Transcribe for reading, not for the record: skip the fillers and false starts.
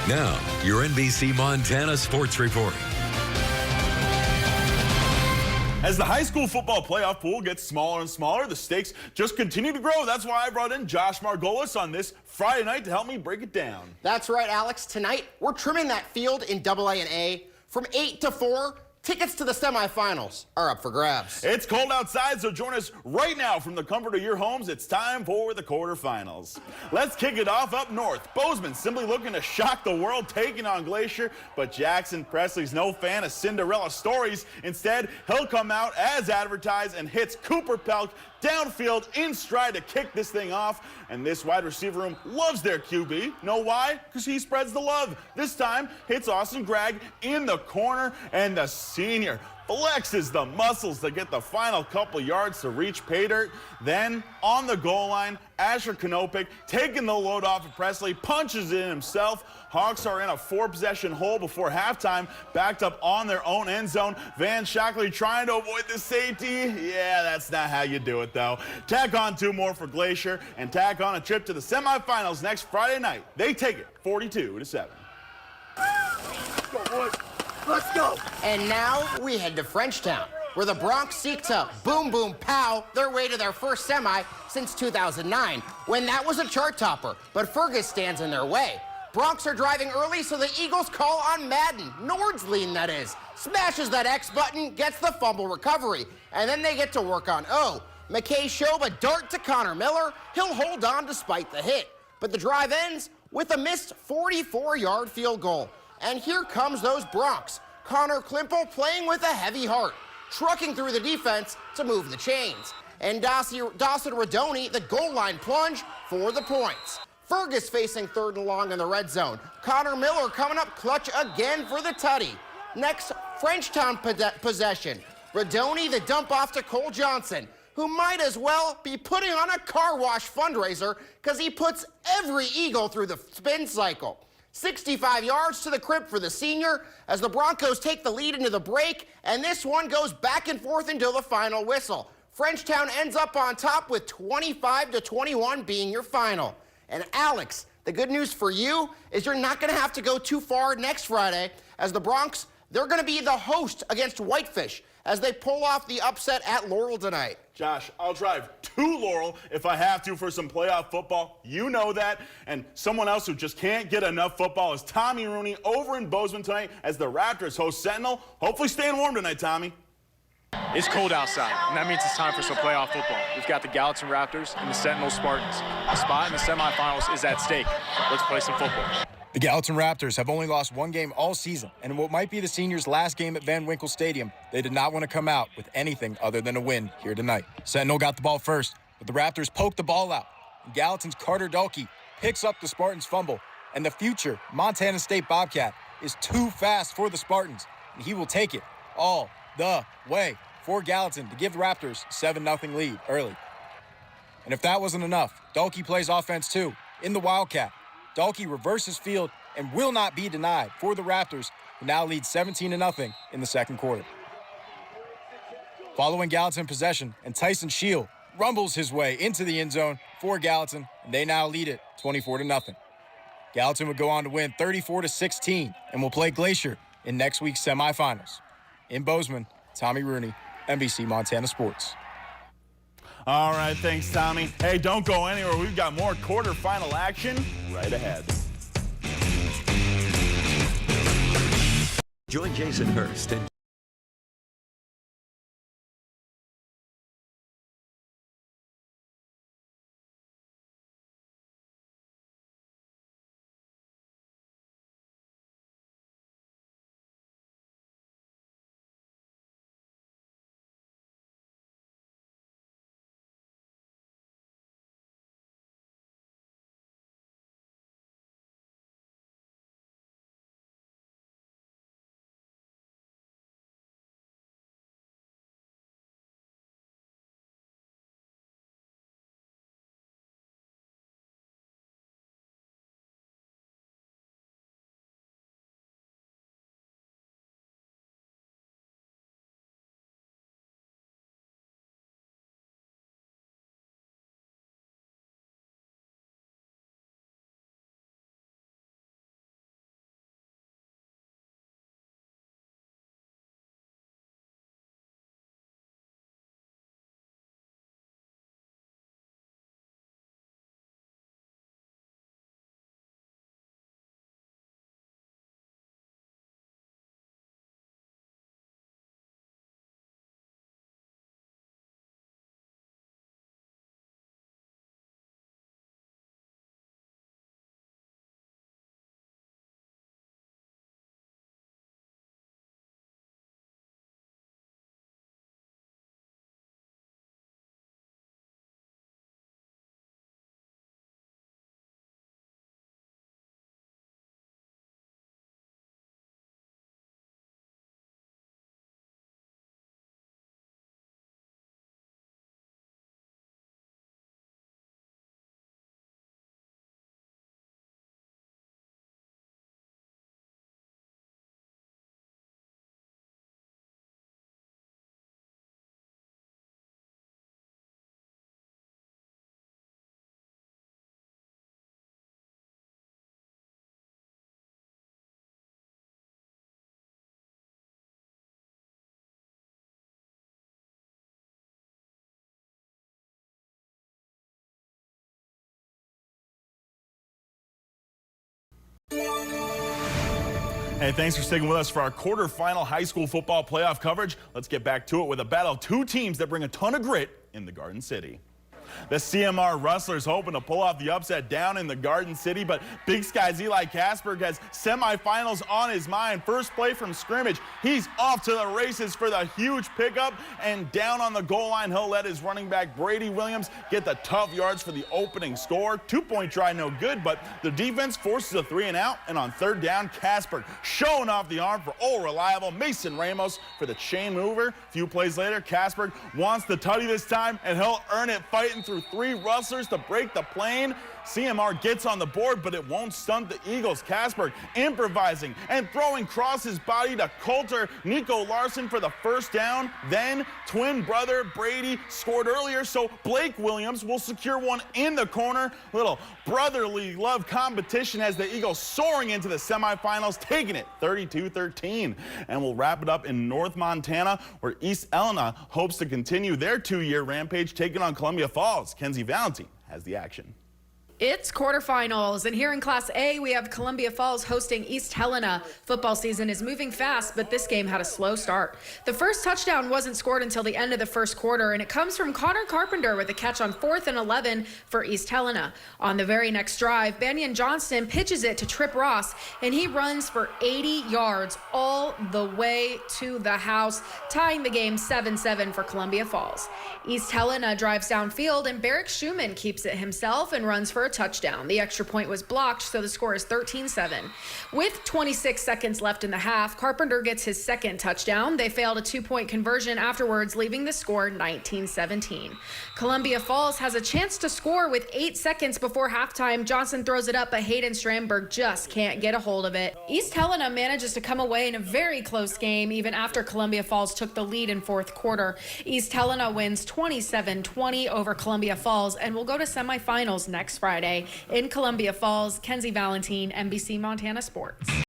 Now, your NBC Montana Sports Report. As the high school football playoff pool gets smaller and smaller, the stakes just continue to grow. That's why I brought in Josh Margolis on this Friday night to help me break it down. That's right, Alex. Tonight, we're trimming that field in AA and A from 8 to 4. Tickets to the semifinals are up for grabs. It's cold outside, so join us right now from the comfort of your homes. It's time for the quarterfinals. Let's kick it off up north. Bozeman simply looking to shock the world, taking on Glacier, but Jackson Presley's no fan of Cinderella stories. Instead, he'll come out as advertised and hits Cooper Pelk downfield in stride to kick this thing off. And this wide receiver room loves their QB. Know why? Because he spreads the love. This time, hits Austin Gregg in the corner, and the senior flexes the muscles to get the final couple yards to reach pay dirt. Then, on the goal line, Asher Konopik taking the load off of Presley, punches it in himself. Hawks are in a 4-possession hole before halftime, backed up on their own end zone. Van Shackley trying to avoid the safety. Yeah, that's not how you do it, though. Tack on 2 more for Glacier and tack on a trip to the semifinals next Friday night. They take it 42-7. Let's go, boys. Let's go. And now we head to Frenchtown, where the Bronx seek to boom, boom, pow their way to their first semi since 2009, when that was a chart topper, but Fergus stands in their way. Bronx are driving early, so the Eagles call on Madden, Nordslien that is, smashes that X button, gets the fumble recovery, and then they get to work on O. McKay shove a dart to Connor Miller. He'll hold on despite the hit, but the drive ends with a missed 44-yard field goal. And here comes those Bronx. Connor Klimple playing with a heavy heart, trucking through the defense to move the chains. And Dawson Rodoni, the goal line plunge for the points. Fergus facing 3rd and long in the red zone. Connor Miller coming up clutch again for the tutty. Next, Frenchtown possession. Rodoni the dump off to Cole Johnson, who might as well be putting on a car wash fundraiser because he puts every Eagle through the spin cycle. 65 yards to the crib for the senior as the Broncos take the lead into the break, and this one goes back and forth until the final whistle. Frenchtown ends up on top with 25-21 being your final. And Alex, the good news for you is you're not going to have to go too far next Friday, as the Bronx, they're going to be the host against Whitefish as they pull off the upset at Laurel tonight. Josh, I'll drive to Laurel if I have to for some playoff football. You know that. And someone else who just can't get enough football is Tommy Rooney over in Bozeman tonight as the Raptors host Sentinel. Hopefully staying warm tonight, Tommy. It's cold outside, and that means it's time for some playoff football. We've got the Gallatin Raptors and the Sentinel Spartans. A spot in the semifinals is at stake. Let's play some football. The Gallatin Raptors have only lost 1 game all season, and in what might be the seniors' last game at Van Winkle Stadium, they did not want to come out with anything other than a win here tonight. Sentinel got the ball first, but the Raptors poked the ball out. And Gallatin's Carter Dalkey picks up the Spartans' fumble, and the future Montana State Bobcat is too fast for the Spartans, and he will take it all the way for Gallatin to give the Raptors a 7-0 lead early. And if that wasn't enough, Dalkey plays offense too in the Wildcat. Dalkey reverses field and will not be denied for the Raptors, who now lead 17-0 in the second quarter. Following Gallatin possession, and Tyson Shield rumbles his way into the end zone for Gallatin, and they now lead it 24-0. Gallatin would go on to win 34-16 and will play Glacier in next week's semifinals. In Bozeman, Tommy Rooney, NBC Montana Sports. All right, thanks, Tommy. Hey, don't go anywhere. We've got more quarterfinal action right ahead. Join Jason Hurst and Hey, thanks for sticking with us for our quarterfinal high school football playoff coverage. Let's get back to it with a battle of two teams that bring a ton of grit in the Garden City. The CMR Rustlers hoping to pull off the upset down in the Garden City, but Big Sky's Eli Kasberg has semifinals on his mind. First play from scrimmage, he's off to the races for the huge pickup, and down on the goal line, he'll let his running back Brady Williams get the tough yards for the opening score. 2-point try, no good, but the defense forces a 3 and out, and on third down, Kasberg showing off the arm for old reliable Mason Ramos for the chain mover. A few plays later, Kasberg wants the tutty this time, and he'll earn it fighting through 3 rustlers to break the plane. CMR gets on the board, but it won't stunt the Eagles. Kasberg improvising and throwing across his body to Coulter Nico Larson for the first down. Then twin brother Brady scored earlier, so Blake Williams will secure one in the corner. Little brotherly love competition as the Eagles soaring into the semifinals, taking it 32-13. And we'll wrap it up in North Montana, where East Helena hopes to continue their 2-year rampage, taking on Columbia Falls. Kenzie Valentine has the action. It's quarterfinals, and here in Class A, we have Columbia Falls hosting East Helena. Football season is moving fast, but this game had a slow start. The first touchdown wasn't scored until the end of the first quarter, and it comes from Connor Carpenter with a catch on 4th and 11 for East Helena. On the very next drive, Banyan Johnston pitches it to Trip Ross, and he runs for 80 yards all the way to the house, tying the game 7-7 for Columbia Falls. East Helena drives downfield, and Barrick Schumann keeps it himself and runs for a touchdown. The extra point was blocked, so the score is 13-7. With 26 seconds left in the half, Carpenter gets his second touchdown. They failed a 2-point conversion afterwards, leaving the score 19-17. Columbia Falls has a chance to score with 8 seconds before halftime. Johnson throws it up, but Hayden Strandberg just can't get a hold of it. East Helena manages to come away in a very close game, even after Columbia Falls took the lead in fourth quarter. East Helena wins 27-20 over Columbia Falls and will go to semifinals next Friday. In Columbia Falls, Kenzie Valentine, NBC Montana Sports.